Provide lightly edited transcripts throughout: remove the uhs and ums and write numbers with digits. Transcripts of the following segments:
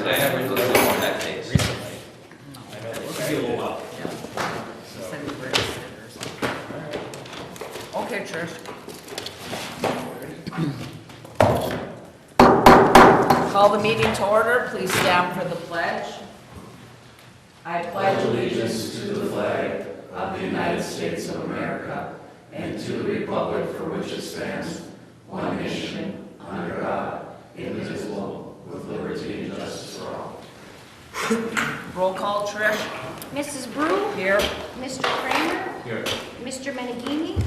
I haven't looked at that case. recently. I know it was a little while. Said he braced it or something. Okay, Trish. Call the meeting to order. Please stand for the pledge. I pledge allegiance to the flag of the United States of America and to the republic for which it stands, one nation, under God, indivisible, with liberty and justice for all. Roll call, Trish. Mrs. Brew? Here. Mr. Kramer? Here. Mr. Menegini?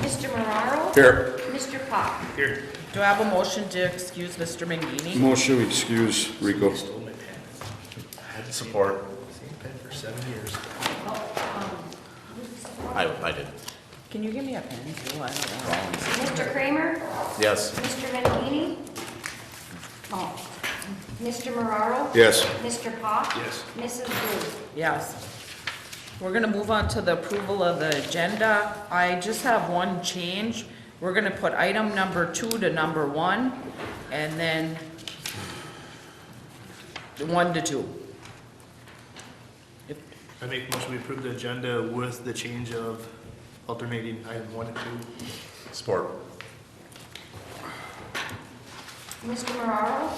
Mr. Marraro? Here. Mr. Pop? Here. Do I have a motion to excuse Mr. Mangini? Motion to excuse Rico. Stole my pen. I had to support. Same pen for 7 years. I did. Can you give me a pen too? I don't know. Mr. Kramer? Yes. Mr. Menegini? Oh. Mr. Marraro? Yes. Mr. Pop? Yes. Mrs. Brew? Yes. We're gonna move on to the approval of the agenda. I just have one change. We're gonna put item number 2 to number 1, and then 1 to 2. I make a motion we approve the agenda with the change of alternating item 1 and 2. Support. Mr. Marraro?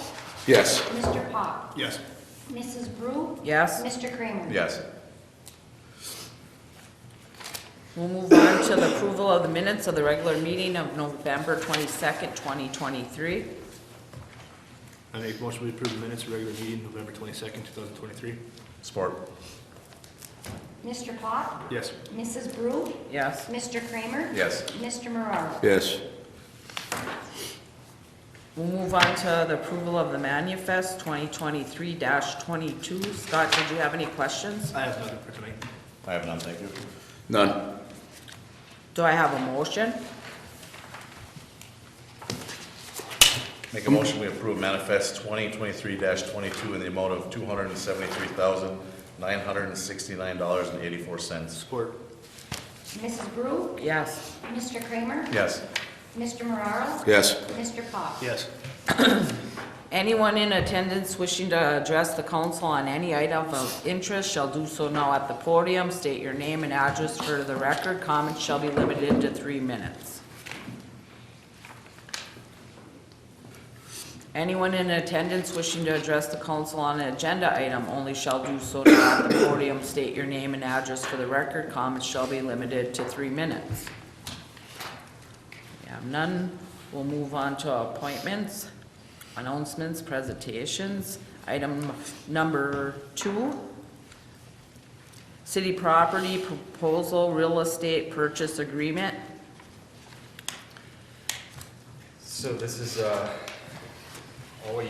Yes. Mr. Pop? Yes. Mrs. Brew? Yes? Mr. Kramer? Yes. We'll move on to the approval of the minutes of the regular meeting of November 22nd, 2023. I make a motion we approve the minutes of regular meeting November 22nd, 2023. Support. Mr. Pop? Yes. Mrs. Brew? Yes? Mr. Kramer? Yes. Mr. Marraro? Yes. We'll move on to the approval of the manifest 2023-22. Scott, did you have any questions? I have nothing for tonight. I have none, thank you. None. Do I have a motion? Make a motion we approve manifest 2023-22 in the amount of $273,969.84. Support. Mrs. Brew? Yes. Mr. Kramer? Yes. Mr. Marraro? Yes. Mr. Pop? Yes. Anyone in attendance wishing to address the council on any item of interest shall do so now at the podium. State your name and address for the record. Comments shall be limited to 3 minutes. Anyone in attendance wishing to address the council on an agenda item only shall do so now at the podium. State your name and address for the record. Comments shall be limited to 3 minutes. We have none. We'll move on to appointments, announcements, presentations. Item number 2, city property proposal, real estate purchase agreement. So this is a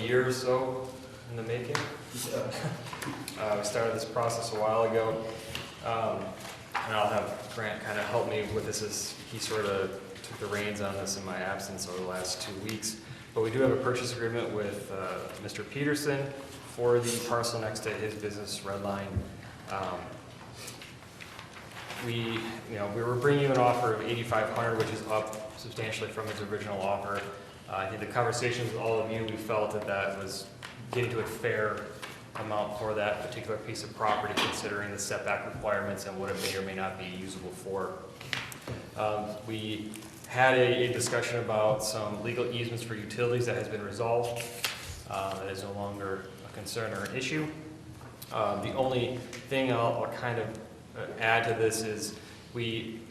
year or so in the making. We started this process a while ago, and I'll have Grant kind of help me with this as he sort of took the reins on this in my absence over the last 2 weeks. But we do have a purchase agreement with Mr. Peterson for the parcel next to his business, Redline. We were bringing you an offer of $8,500, which is up substantially from his original offer. In the conversations with all of you, we felt that that was getting to a fair amount for that particular piece of property, considering the setback requirements and what it may or may not be usable for. We had a discussion about some legal easements for utilities that has been resolved. That is no longer a concern or an issue. The only thing I'll kind of add to this is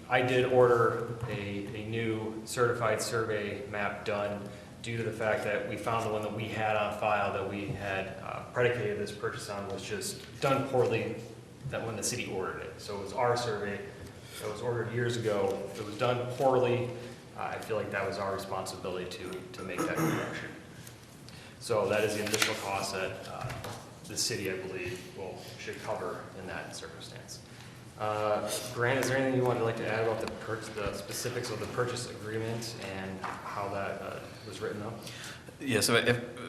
I did order a new certified survey map done due to the fact that we found the one that we had on file that we had predicated this purchase on was just done poorly that when the city ordered it. So it was our survey that was ordered years ago. It was done poorly. I feel like that was our responsibility to make that correction. So that is the initial cost that the city, I believe, should cover in that circumstance. Grant, is there anything you would like to add about the specifics of the purchase agreement and how that was written up? Yes,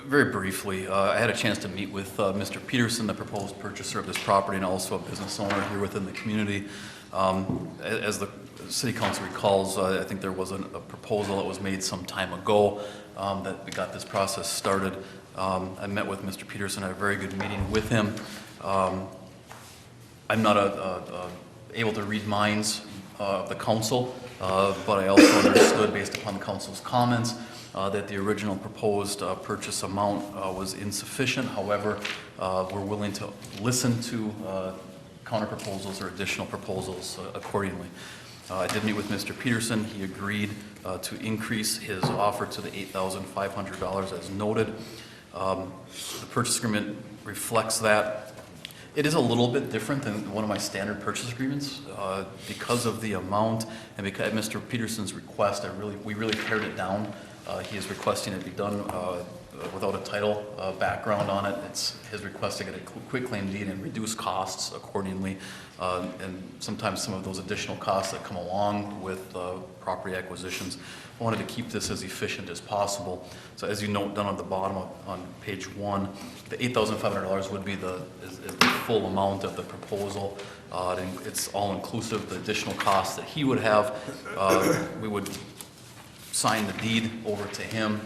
very briefly, I had a chance to meet with Mr. Peterson, the proposed purchaser of this property, and also a business owner here within the community. As the City Council recalls, I think there was a proposal that was made some time ago that we got this process started. I met with Mr. Peterson, had a very good meeting with him. I'm not able to read minds of the council, but I also understood, based upon the council's comments, that the original proposed purchase amount was insufficient. However, we're willing to listen to counter proposals or additional proposals accordingly. I did meet with Mr. Peterson. He agreed to increase his offer to the $8,500 as noted. The purchase agreement reflects that. It is a little bit different than one of my standard purchase agreements because of the amount and because at Mr. Peterson's request, we really pared it down. He is requesting it be done without a title background on it. It's his request to get a quick claim deed and reduce costs accordingly. And sometimes some of those additional costs that come along with property acquisitions. I wanted to keep this as efficient as possible. So as you note down at the bottom on page 1, the $8,500 would be is the full amount of the proposal. It's all inclusive, the additional costs that he would have. We would sign the deed over to him.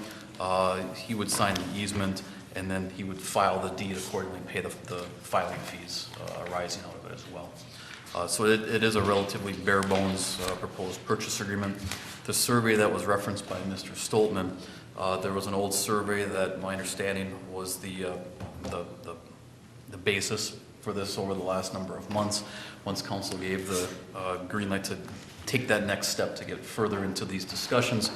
He would sign the easement, and then he would file the deed accordingly and pay the filing fees arising out of it as well. So it is a relatively bare bones proposed purchase agreement. The survey that was referenced by Mr. Stoltman, there was an old survey that my understanding was the basis for this over the last number of months. Once council gave the green light to take that next step to get further into these discussions,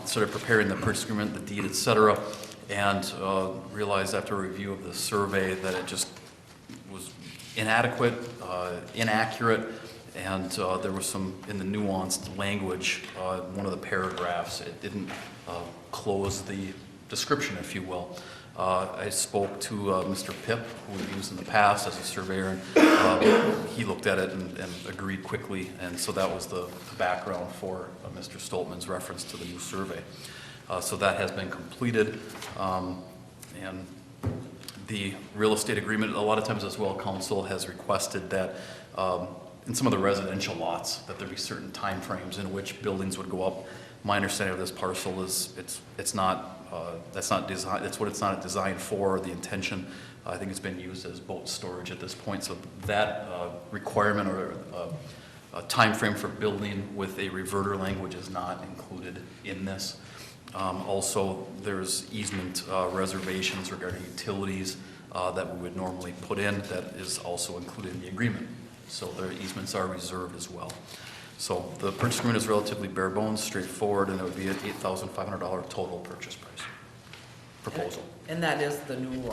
started preparing the purchase agreement, the deed, etc., and realized after a review of the survey that it just was inadequate, inaccurate, and there was some, in the nuanced language, one of the paragraphs, it didn't close the description, if you will. I spoke to Mr. Pip, who we've used in the past as a surveyor, and he looked at it and agreed quickly, and so that was the background for Mr. Stoltman's reference to the new survey. So that has been completed, and the real estate agreement, a lot of times as well, council has requested that in some of the residential lots, that there be certain time frames in which buildings would go up. My understanding of this parcel is it's not that's not designed. That's what it's not designed for. The intention, I think, it's been used as boat storage at this point. So that requirement or a time frame for building with a reverter language is not included in this. Also, there's easement reservations regarding utilities that we would normally put in. That is also included in the agreement. So their easements are reserved as well. So the purchase agreement is relatively bare bones, straightforward, and it would be an $8,500 total purchase price proposal. And that is the new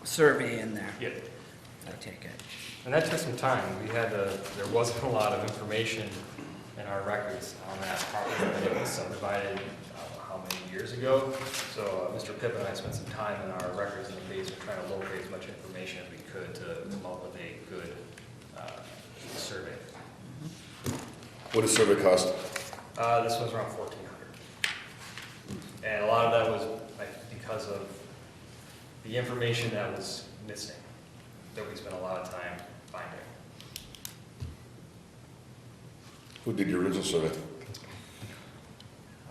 survey in there, Yeah. I take it. And that took some time. There wasn't a lot of information in our records on that property when it was subdivided how many years ago. So Mr. Pipp and I spent some time in our records in the basement trying to locate as much information as we could to come up with a good survey. What does survey cost? This was around $1,400. And a lot of that was because of the information that was missing, that we spent a lot of time finding. Who did the original survey?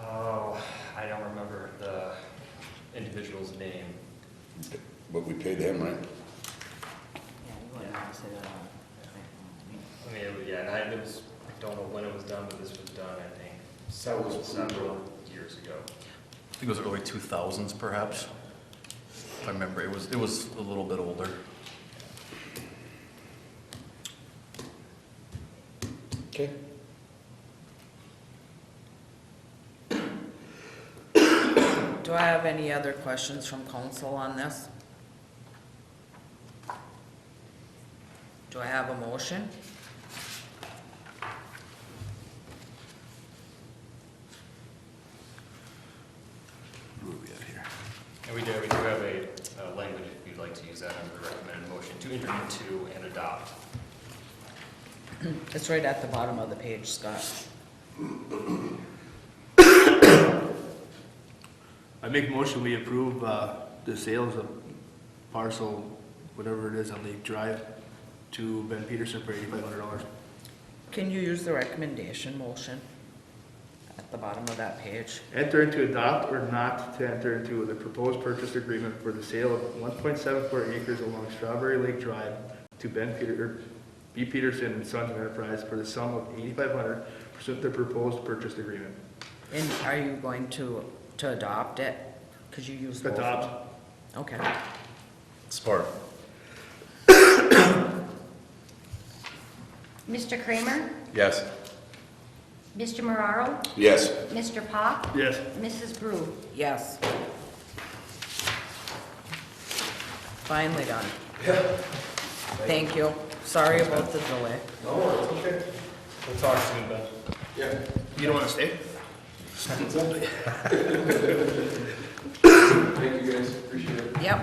Oh, I don't remember the individual's name. But we paid him, right? Yeah, you wouldn't have to say that on. I mean, I don't know when it was done, but this was done, I think, several years ago. I think it was early 2000s, perhaps. If I remember, it was a little bit older. Okay. Do I have any other questions from council on this? Do I have a motion? Where are we at here? And we do have a language, if you'd like to use that under the recommended motion, to enter into and adopt. It's right at the bottom of the page, Scott. I make a motion, we approve the sales of parcel, whatever it is on Lake Drive, to Ben Peterson for $8,500. Can you use the recommendation motion at the bottom of that page. Enter into adopt or not to enter into the proposed purchase agreement for the sale of 1.74 acres along Strawberry Lake Drive to B. Peterson and Sons Enterprise for the sum of $8,500 pursuant to the proposed purchase agreement. And are you going to adopt it? Because you used both. Adopt. Okay. Support. Mr. Kramer? Yes. Mr. Moraro? Yes. Mr. Pop? Yes. Mrs. Brew? Yes. Finally done. Thank you. Sorry about the delay. No, it's okay. We'll talk soon, Ben. Yeah. You don't want to stay? Thank you guys, appreciate it. Yep.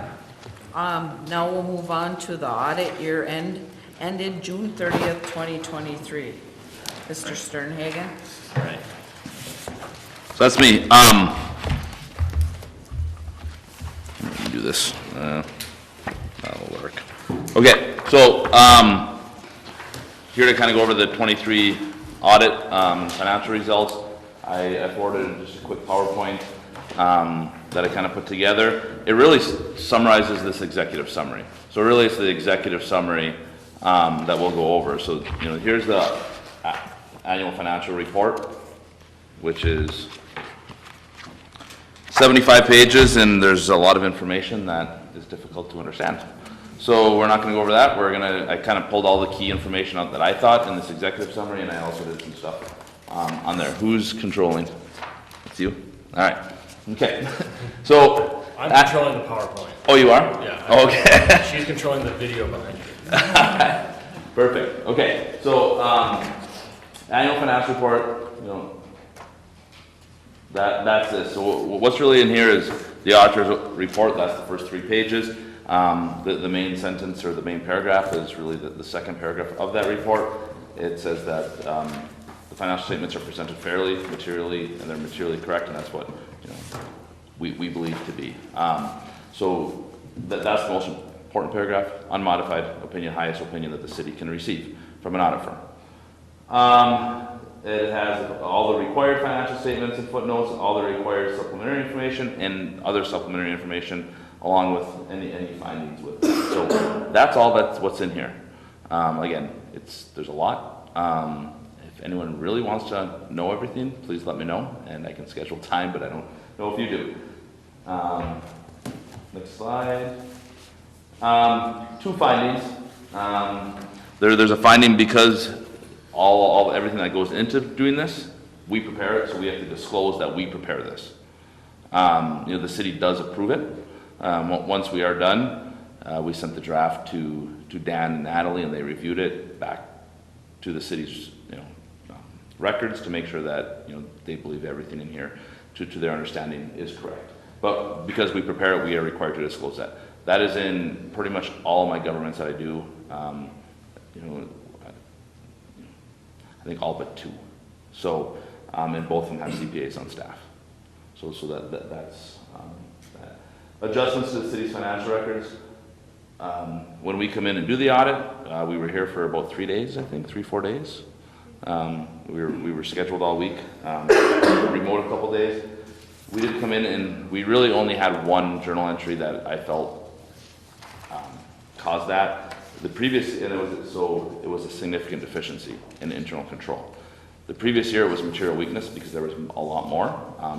Now we'll move on to the audit year ended June 30th, 2023. Mr. Sternhagen? Right. So that's me. Let me do this. That'll work. Okay, so here to kind of go over the 23 audit financial results. I forwarded just a quick PowerPoint that I kind of put together. It really summarizes this executive summary. So really, it's the executive summary that we'll go over. So here's the annual financial report, which is 75 pages, and there's a lot of information that is difficult to understand. So we're not going to go over that. I kind of pulled all the key information out that I thought in this executive summary, and I also did some stuff on there. Who's controlling? It's you? All right. Okay. So I'm controlling the PowerPoint. Oh, you are? Yeah. Okay. She's controlling the video behind you. Perfect. Okay. So annual financial report. That's this. So what's really in here is the auditor's report. That's the first 3 pages. The main sentence or the main paragraph is really the second paragraph of that report. It says that the financial statements are presented fairly, materially, and they're materially correct, and that's what we believe to be. So that's the most important paragraph. Unmodified opinion, highest opinion that the city can receive from an audit firm. It has all the required financial statements and footnotes, all the required supplementary information, and other supplementary information, along with any findings with it. So that's all what's in here. Again, there's a lot. If anyone really wants to know everything, please let me know, and I can schedule time, but I don't know if you do. Next slide. 2 findings. There's a finding because everything that goes into doing this, we prepare it, so we have to disclose that we prepare this. The city does approve it. Once we are done, we sent the draft to Dan and Natalie, and they reviewed it back to the city's records to make sure that they believe everything in here to their understanding is correct. But because we prepare it, we are required to disclose that. That is in pretty much all of my governments that I do. I think all but 2. So, and both of them have CPAs on staff. So that's that. Adjustments to the city's financial records. When we come in and do the audit, we were here for about 3 days, I think, 3-4 days. We were scheduled all week, remote a couple days. We did come in and we really only had 1 journal entry that I felt caused that. The previous, and it was a significant deficiency in internal control. The previous year it was material weakness because there was a lot more,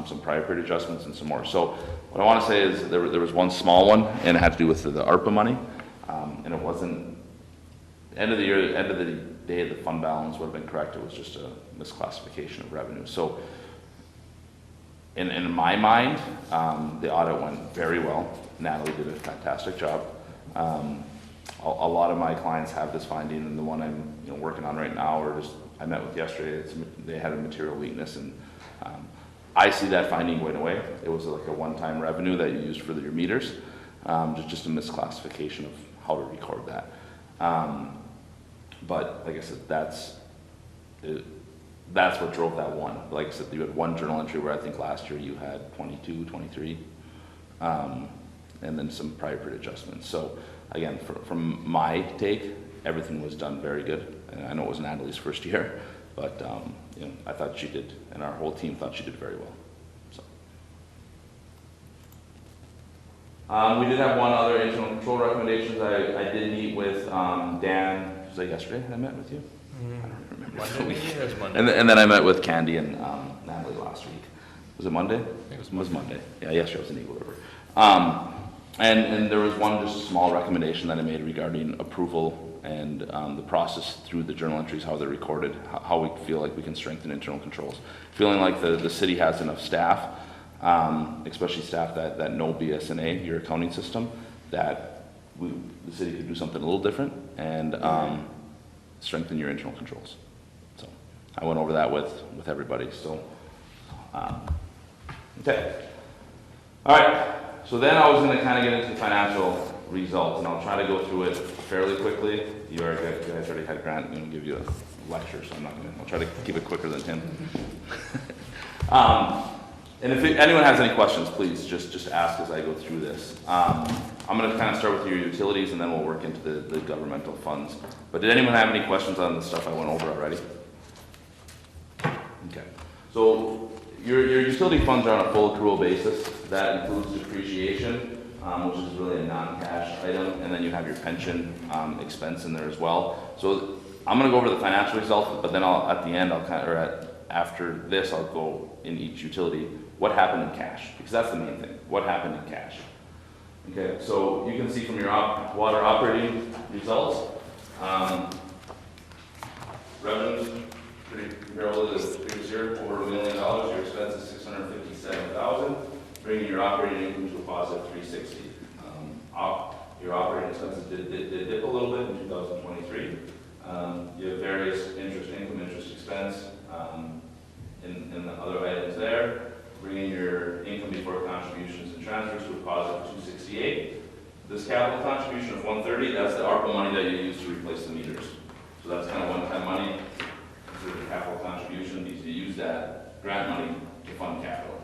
some prior period adjustments and some more. So what I want to say is there was 1 small one, and it had to do with the ARPA money, and it wasn't, end of the year, end of the day, the fund balance would have been correct. It was just a misclassification of revenue. So in my mind, the audit went very well. Natalie did a fantastic job. A lot of my clients have this finding, and the one I'm working on right now, or just I met with yesterday, they had a material weakness, and I see that finding going away. It was like a one-time revenue that you used for your meters, just a misclassification of how to record that. But like I said, that's what drove that one. Like I said, you had 1 journal entry where I think last year you had 22, 23, and then some prior period adjustments. So again, from my take, everything was done very good. And I know it was Natalie's first year, but, you know, I thought she did, and our whole team thought she did very well, so. We did have one other internal control recommendations. I did meet with, Dan, was that yesterday I met with you? I don't remember. Monday, maybe? It was Monday. And then I met with Candy and Natalie last week. Was it Monday? I think It was Monday. Yeah, yesterday was in Eagle River. And there was one just small recommendation that I made regarding approval and the process through the journal entries, how they're recorded, how we feel like we can strengthen internal controls. Feeling like the city has enough staff, especially staff that know BSNA, your accounting system, that the city could do something a little different and strengthen your internal controls. So I went over that with everybody. So okay, all right. So then I was going to kind of get into the financial results, and I'll try to go through it fairly quickly. You guys already had Grant give you a lecture, so I'll try to keep it quicker than him. And if anyone has any questions, please just ask as I go through this. I'm going to kind of start with your utilities, and then we'll work into the governmental funds. But did anyone have any questions on the stuff I went over already? Okay. So your utility funds are on a full accrual basis. That includes depreciation, which is really a non-cash item, and then you have your pension expense in there as well. So I'm going to go over the financial results, but then at the end, after this, I'll go in each utility what happened in cash, because that's the main thing. What happened in cash? Okay, so you can see from your water operating results, revenues pretty comparable to the previous year, over $1 million. Your expense is $657,000, bringing your operating income to a positive $360,000. Your operating expenses did dip a little bit in 2023. You have various interest income, interest expense, in the other items there, bringing your income before contributions and transfers to a positive $268,000. This capital contribution of $130,000, that's the ARPA money that you use to replace the meters. So that's kind of one-time money for the capital contribution, because you use that grant money to fund capital.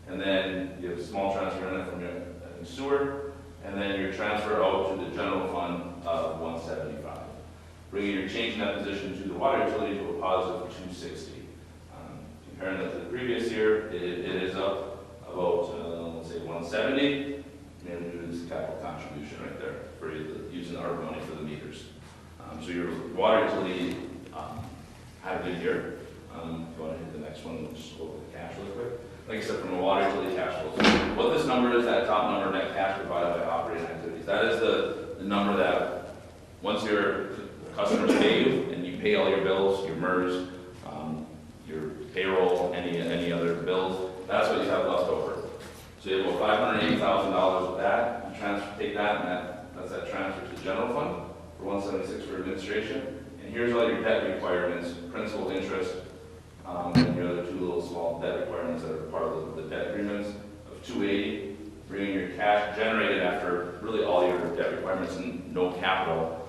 And then you have a small transfer in it from your sewer, and then your transfer out to the general fund of $175,000. Bringing your change in that position to the water utility to a positive $260,000. Comparing that to the previous year, it is up about, let's say, $170,000. And due to this capital contribution right there for using our money for the meters. So your water utility had a good year. If you want to hit the next one, we'll just go over the cash real quick. Like I said, from a water utility cash flow. So what this number is, that top number, net cash provided by operating activities. That is the number that once your customers pay you and you pay all your bills, your MERS, your payroll, any other bills, that's what you have left over. So you have about $580,000 of that. You take that, and that's that transfer to the general fund for $176,000 for administration. And here's all your debt requirements, principal, interest, and your other two little small debt requirements that are part of the debt agreements of $280,000, bringing your cash generated after really all your debt requirements and no capital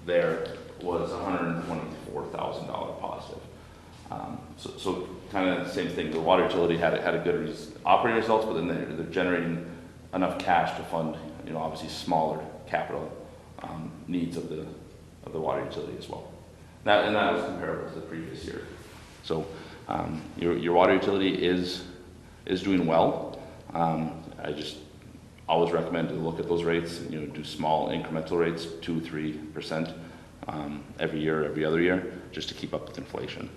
there was $124,000 positive. So kind of the same thing. The water utility had a good operating results, but then they're generating enough cash to fund, obviously smaller capital needs of the water utility as well. And that was comparable to the previous year. So your water utility is doing well. I just always recommend to look at those rates. Do small incremental rates, 2-3% every year, every other year, just to keep up with inflation.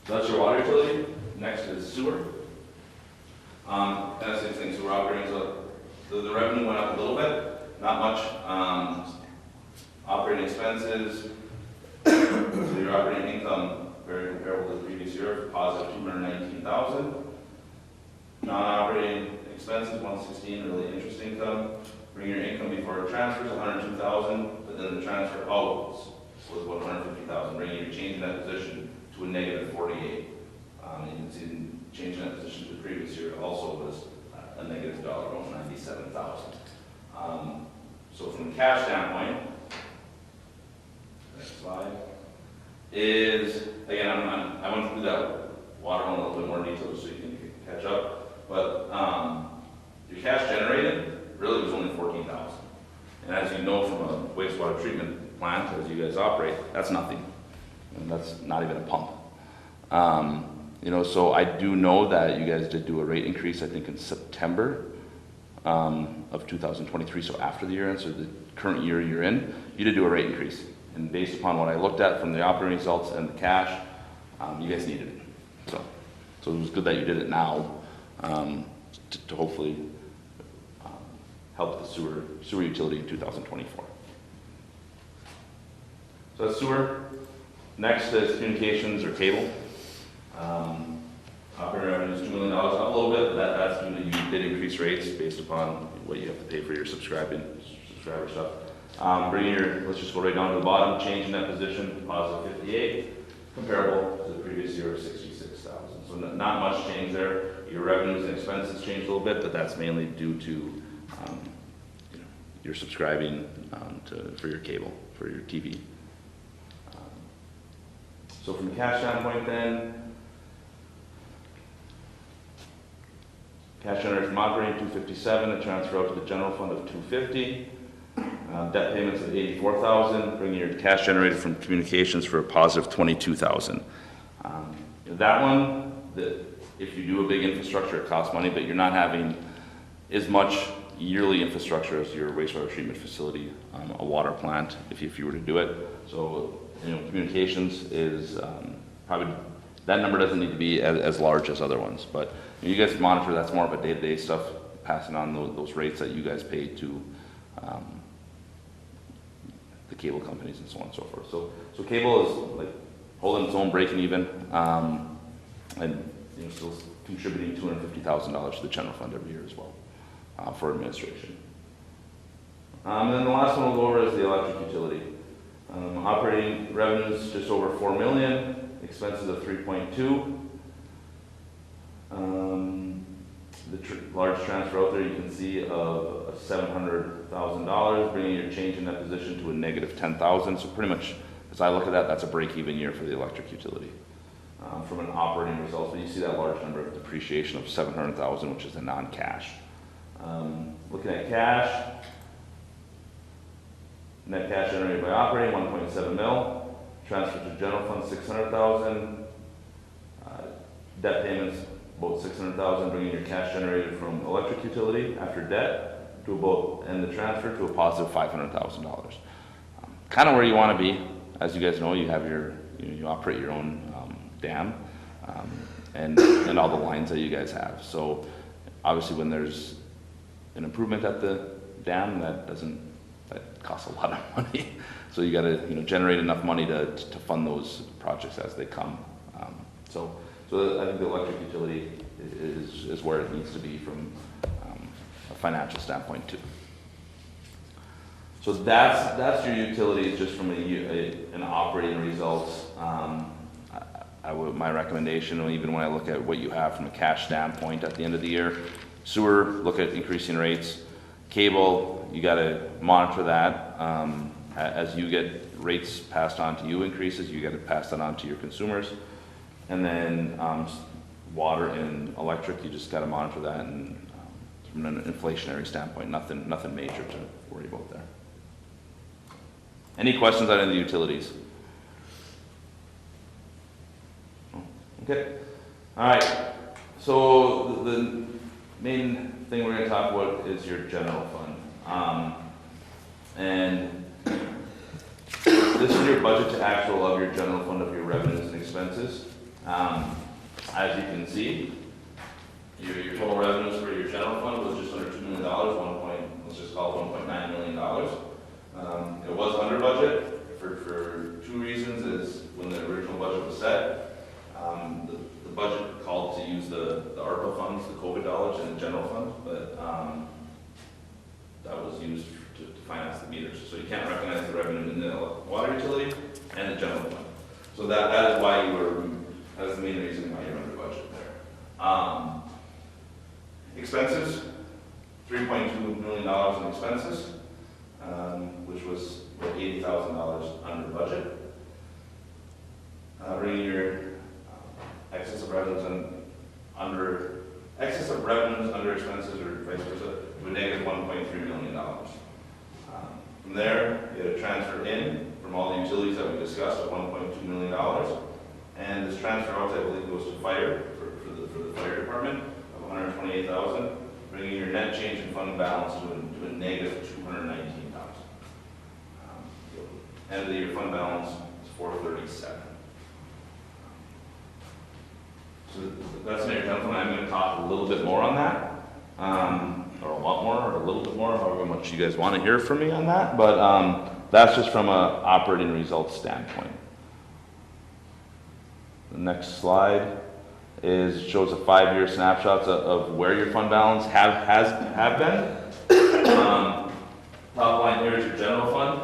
So that's your water utility. Next is sewer. Kind of same thing. Sewer operating. So the revenue went up a little bit, not much. Operating expenses. So your operating income very comparable to the previous year, positive $219,000. Non-operating expenses $116,000, really interest income. Bring your income before transfers $102,000, but then the transfer out was $150,000, bringing your change in that position to a negative $48,000. You can see the change in that position to the previous year also was a negative $97,000. So from a cash standpoint, next slide, is, again, I went through that water one a little bit more detail so you can catch up, but your cash generated really was only $14,000. And as you know from a wastewater treatment plant as you guys operate, that's nothing. And that's not even a pump. You know, so I do know that you guys did do a rate increase, I think in September of 2023, so after the year end, so the current year you're in, you did do a rate increase. And based upon what I looked at from the operating results and the cash, you guys needed it. So it was good that you did it now to hopefully help the sewer utility in 2024. So that's sewer. Next is communications or cable. Operating revenue is $2 million, up a little bit, but that's due to you did increase rates based upon what you have to pay for your subscriber stuff. Let's just go right down to the bottom, change in that position, positive 58, comparable to the previous year of 66,000. So not much change there. Your revenues and expenses changed a little bit, but that's mainly due to you know, your subscribing for your cable, for your TV. So from a cash standpoint then, cash generated from operating 257, a transfer out to the general fund of 250. Debt payments of 84,000, bringing your cash generated from communications for a positive 22,000. That one, if you do a big infrastructure, it costs money, but you're not having as much yearly infrastructure as your wastewater treatment facility, a water plant, if you were to do it. So, you know, communications is probably, that number doesn't need to be as large as other ones, but you guys monitor, that's more of a day-to-day stuff, passing on those rates that you guys pay to the cable companies and so on and so forth. So cable is like holding its own, breaking even, and you know, still contributing $250,000 to the general fund every year as well for administration. And then the last one we'll go over is the electric utility. Operating revenues just over $4 million, expenses of 3.2. The large transfer out there you can see of $700,000, bringing your change in that position to a negative 10,000. So pretty much, as I look at that, that's a break-even year for the electric utility from an operating result. But you see that large number of depreciation of $700,000, which is a non-cash. Looking at cash, net cash generated by operating 1.7 mil, transfer to general fund 600,000, debt payments about 600,000, bringing your cash generated from electric utility after debt to about, and the transfer to a positive $500,000. Kind of where you want to be. As you guys know, you have you operate your own dam and all the lines that you guys have. So obviously when there's an improvement at the dam, that costs a lot of money. So you got to generate enough money to fund those projects as they come. So I think the electric utility is where it needs to be from a financial standpoint too. So that's your utilities just from an operating results. My recommendation, even when I look at what you have from a cash standpoint at the end of the year, sewer, look at increasing rates. Cable, you got to monitor that. As you get rates passed on to you increases, you got to pass that on to your consumers. And then water and electric, you just got to monitor that, and from an inflationary standpoint, nothing major to worry about there. Any questions on any of the utilities? Okay. All right. So the main thing we're going to talk about is your general fund. And this is your budget to actual of your general fund of your revenues and expenses. As you can see, your total revenues for your general fund was just under $2 million, let's just call it $1.9 million. It was under budget for two reasons. Is when the original budget was set, the budget called to use the ARPA funds, the COVID dollars, in the general fund, but that was used to finance the meters. So you can't recognize the revenue in the water utility and the general fund. So that is why that's the main reason why you're under budget there. Expenses, $3.2 million in expenses, which was about $80,000 under budget. Bringing your excess of revenues under expenses, or vice versa, to a negative $1.3 million. From there, you had a transfer in from all the utilities that we discussed at $1.2 million. And this transfer out, I believe, goes to fire, for the fire department of $128,000, bringing your net change in fund balance to a negative $219,000. End of the year fund balance is $437,000. So that's Mayor Gentlemen. I'm going to talk a little bit more on that, or a lot more, or a little bit more, however much you guys want to hear from me on that. But that's just from an operating results standpoint. The next slide shows a 5-year snapshots of where your fund balance have been. Top line here is your general fund.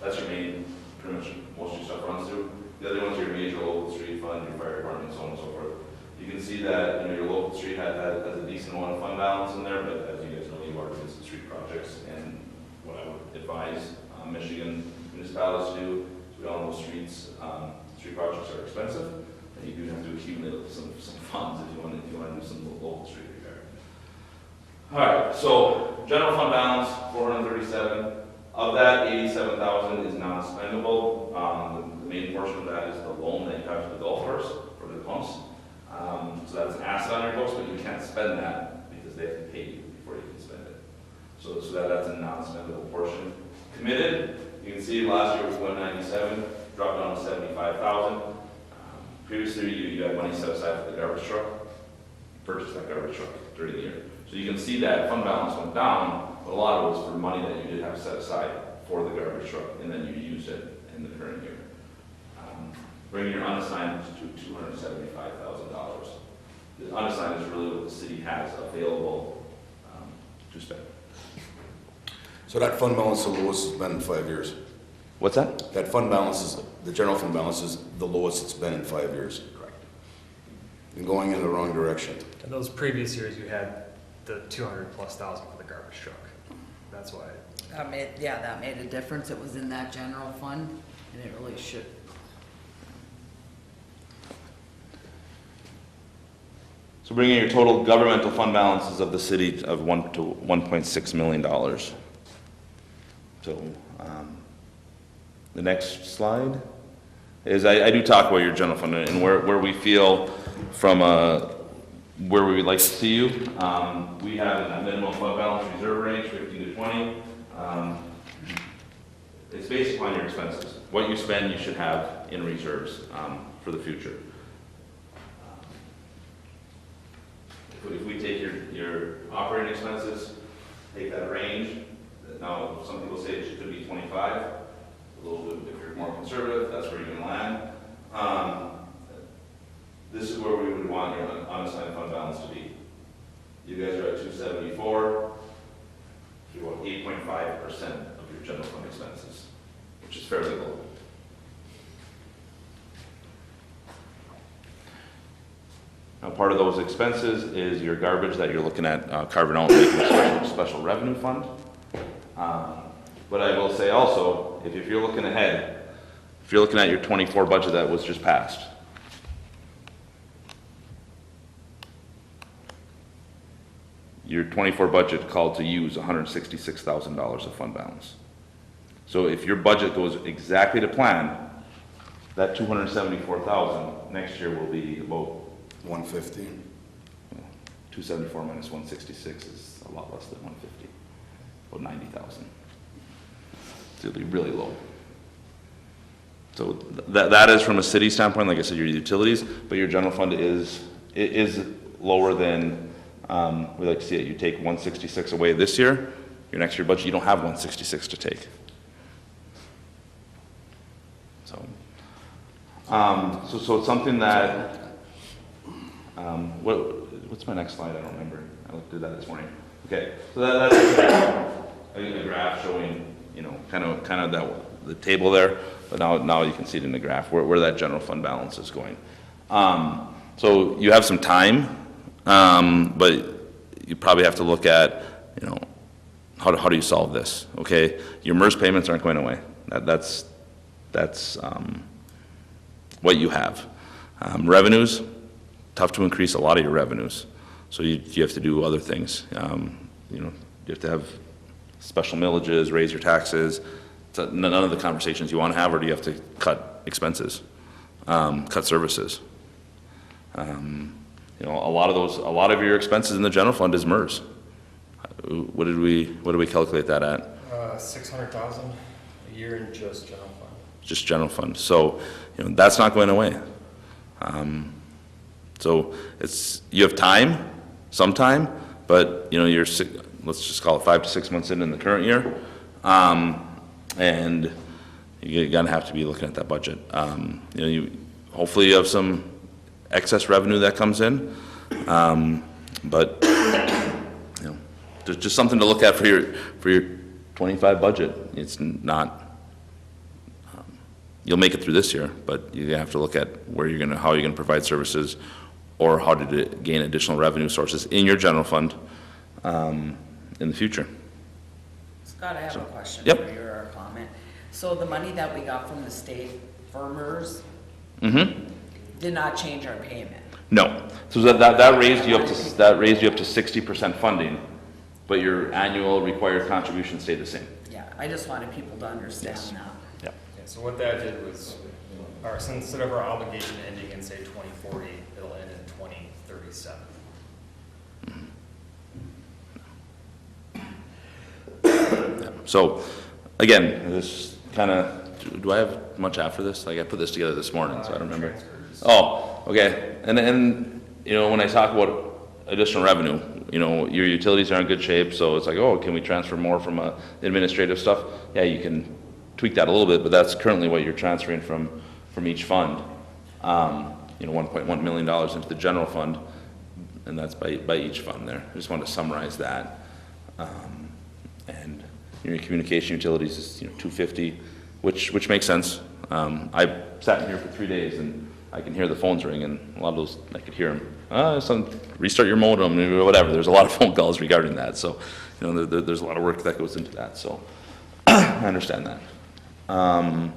That's your main, pretty much most of your stuff runs through. The other ones are your major local street fund, your fire department, so on and so forth. You can see that your local street has a decent amount of fund balance in there, but as you guys know, you are doing some street projects, and what I would advise Michigan municipalities to do is we all know street projects are expensive, and you do have to accumulate some funds if you want to do some local street repair. All right, so general fund balance 437. Of that, 87,000 is non-spendable. The main portion of that is the loan that you have to the golf course for the pumps. So that's an asset on your books, but you can't spend that because they have to pay you before you can spend it. So that's a non-spendable portion. Committed, you can see last year was 197, dropped down to 75,000. Previously, you had money set aside for the garbage truck, purchased that garbage truck during the year. So you can see that fund balance went down, but a lot of it was for money that you did have set aside for the garbage truck, and then you used it in the current year. Bringing your unassigned to $275,000. The unassigned is really what the city has available to spend. So that fund balance is the lowest it's been in 5 years. What's that? That fund balance is, the general fund balance is the lowest it's been in 5 years. Correct. And going in the wrong direction. In those previous years, you had the 200,000+ for the garbage truck. That's why. That made a difference. It was in that general fund, and it really should. So bringing your total governmental fund balances of the city of $1 to $1.6 million. So the next slide is I do talk about your general fund and where we feel from where we would like to see you. We have a minimum fund balance reserve range, 15 to 20. It's based upon your expenses. What you spend, you should have in reserves for the future. If we take your operating expenses, take that range, now some people say it could be 25, a little bit, if you're more conservative, that's where you're going to land. This is where we would want your unassigned fund balance to be. You guys are at 274, you're about 8.5% of your general fund expenses, which is fairly low. Now, part of those expenses is your garbage that you're looking at carving out, making a special revenue fund. But I will say also, if you're looking ahead, if you're looking at your 24 budget that was just passed, your 24 budget called to use $166,000 of fund balance. So if your budget goes exactly to plan, that $274,000 next year will be about 150. 274 minus 166 is a lot less than 150, about 90,000. So it'll be really low. So that is from a city standpoint, like I said, your utilities, but your general fund is lower than we like to see it. You take 166 away this year, your next year budget, you don't have 166 to take. So it's something that. What's my next slide? I don't remember. I looked at that this morning. Okay, so that's a graph showing, kind of that the table there. But now you can see it in the graph where that general fund balance is going. So you have some time, but you probably have to look at, how do you solve this? Okay, your MERS payments aren't going away. That's what you have. Revenues. Tough to increase a lot of your revenues, so you have to do other things. You have to have special millages, raise your taxes, none of the conversations you want to have, or do you have to cut expenses, cut services? You know, a lot of your expenses in the general fund is MERS. What did we calculate that at? 600,000 a year in just general fund. Just general fund. So, you know, that's not going away. So you have some time, but you know, let's just call it 5 to 6 months in the current year. And you're gonna have to be looking at that budget. You know, hopefully you have some excess revenue that comes in. But, you know, there's just something to look at for your 25 budget. It's not, you'll make it through this year, but you have to look at how you're gonna provide services, or how to gain additional revenue sources in your general fund, in the future. Scott, I have a question Yep. for you, or a comment. So the money that we got from the state for MERS did not change our payment? No. So that raised you up to 60% funding, but your annual required contribution stayed the same. Yeah, I just wanted people to understand Yes. that. Yeah. Yeah, so what that did was, so instead of our obligation ending in, say, 2040, it'll end in 2037. So, again, this kind of, do I have much after this? Like, I put this together this morning, so I don't remember. Transfers. Oh, okay. And you know, when I talk about additional revenue, you know, your utilities are in good shape, so it's like, oh, can we transfer more from administrative stuff? Yeah, you can tweak that a little bit, but that's currently what you're transferring from each fund. You know, $1.1 million into the general fund, and that's by each fund there. I just wanted to summarize that. And your communication utilities is, you know, $250, which makes sense. I sat in here for 3 days and I can hear the phones ring, and a lot of those, I could hear them. Restart your modem, or whatever. There's a lot of phone calls regarding that. So, you know, there's a lot of work that goes into that. So, I understand that. I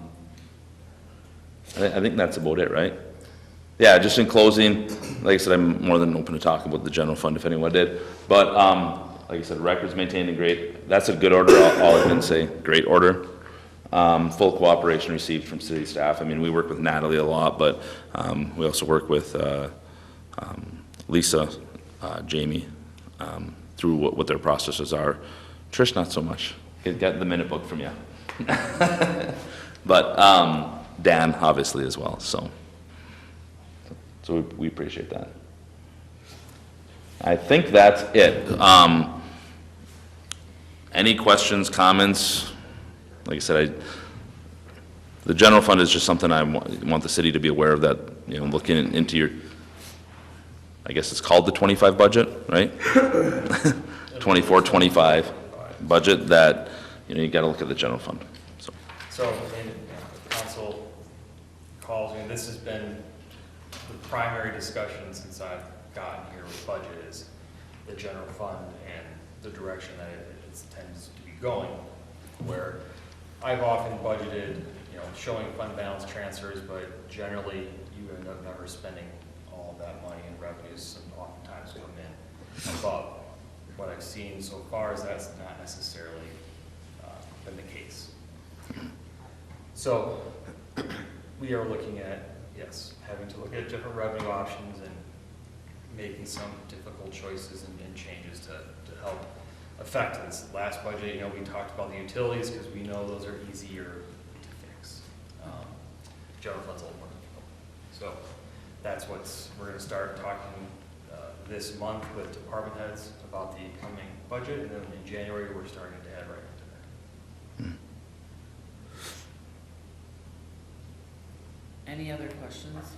think that's about it, right? Yeah, just in closing, like I said, I'm more than open to talk about the general fund if anyone did. But, like I said, records maintained in great, that's a good order. All I can say, great order. Full cooperation received from city staff. I mean, we work with Natalie a lot, but we also work with Lisa, Jamie, through what their processes are. Trish, not so much. Get the minute book from you. But Dan, obviously, as well. So we appreciate that. I think that's it. Any questions, comments? Like I said, the general fund is just something I want the city to be aware of, that, you know, looking into your, I guess it's called the 25 budget, right? 24, 25 budget, that, you know, you gotta look at the general fund, so. So, when the council calls me, this has been the primary discussion since I've gotten here with budget, is the general fund and the direction that it tends to be going, where I've often budgeted, you know, showing fund balance transfers, but generally you end up never spending all of that money, and revenues and oftentimes come in above. What I've seen so far is that's not necessarily been the case. So we are looking at, yes, having to look at different revenue options and making some difficult choices and changes to help affect this. Last budget, you know, we talked about the utilities because we know those are easier to fix. General fund's a little more difficult. So that's we're going to start talking this month with department heads about the coming budget, and then in January we're starting to head right into that. Any other questions?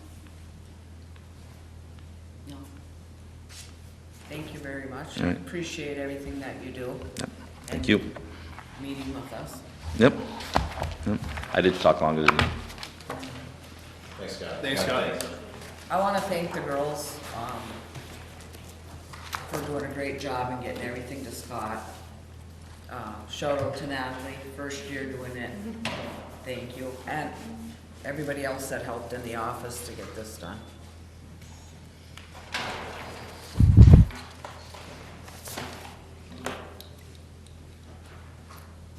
No. Thank you very much. All right. Appreciate everything that you do. Thank you. Meeting with us. Yep. I did talk longer than you. Thanks, Scott. Thanks, Scott. I want to thank the girls for doing a great job and getting everything to Scott. Shout out to Natalie, first year doing it. Thank you. And everybody else that helped in the office to get this done.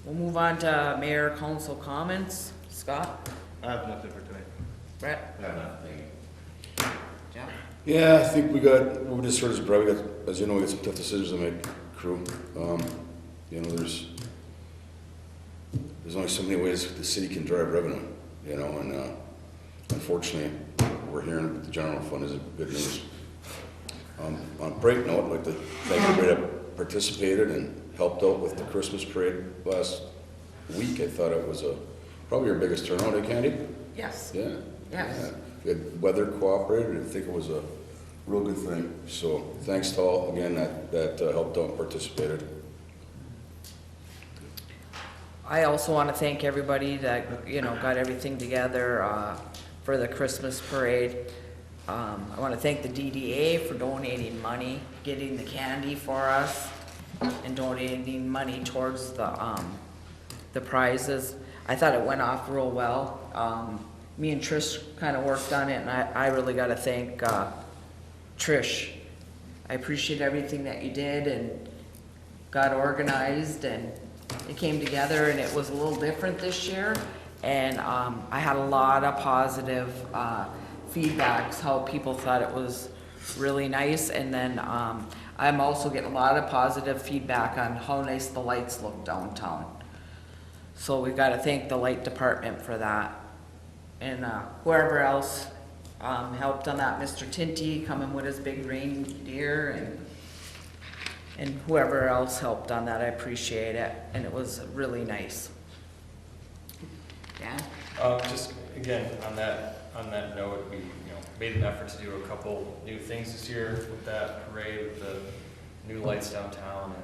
We'll move on to mayor council comments. Scott? I have nothing for tonight. Brett? Yeah, nothing. Jeff? Yeah, I think we just heard as Brett, we got, as you know, we got some tough decisions to make, crew. You know, there's only so many ways the city can drive revenue, you know, and unfortunately, we're hearing that the general fund isn't good news. On a break note, I'd like to thank everybody that participated and helped out with the Christmas parade last week. I thought it was probably our biggest turnout, eh, Candy? Yes. Yeah. Yes. Yeah. We had weather cooperated. I think it was a real good thing. So thanks to all, again, that helped out and participated. I also want to thank everybody that, you know, got everything together for the Christmas parade. I want to thank the DDA for donating money, getting the candy for us, and donating money towards the prizes. I thought it went off real well. Me and Trish kind of worked on it, and I really got to thank Trish. I appreciate everything that you did and got organized, and it came together, and it was a little different this year. And I had a lot of positive feedbacks, how people thought it was really nice. And then I'm also getting a lot of positive feedback on how nice the lights look downtown. So we've got to thank the light department for that. And whoever else helped on that, Mr. Tinty coming with his big reindeer, and whoever else helped on that, I appreciate it, and it was really nice. Dan? Just again, on that note, we made an effort to do a couple new things this year with that parade, with the new lights downtown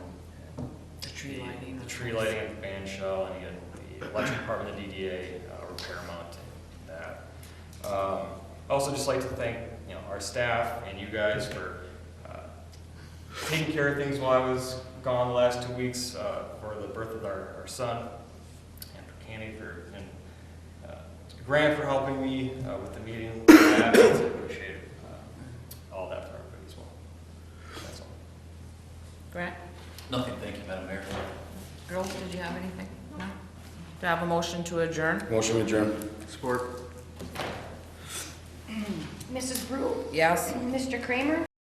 and The tree lighting. the tree lighting at the band shell, and again, the election department, the DDA, were paramount in that. Also just like to thank our staff and you guys for taking care of things while I was gone the last 2 weeks for the birth of our son, and for Candy and Grant for helping me with the meeting. I appreciate all that for everybody as well. That's all. Grant? Nothing, thank you, Madam Mayor. Girls, did you have anything? No? Do I have a motion to adjourn? Motion adjourned. Support. Mrs. Brew? Yes? Mr. Kramer?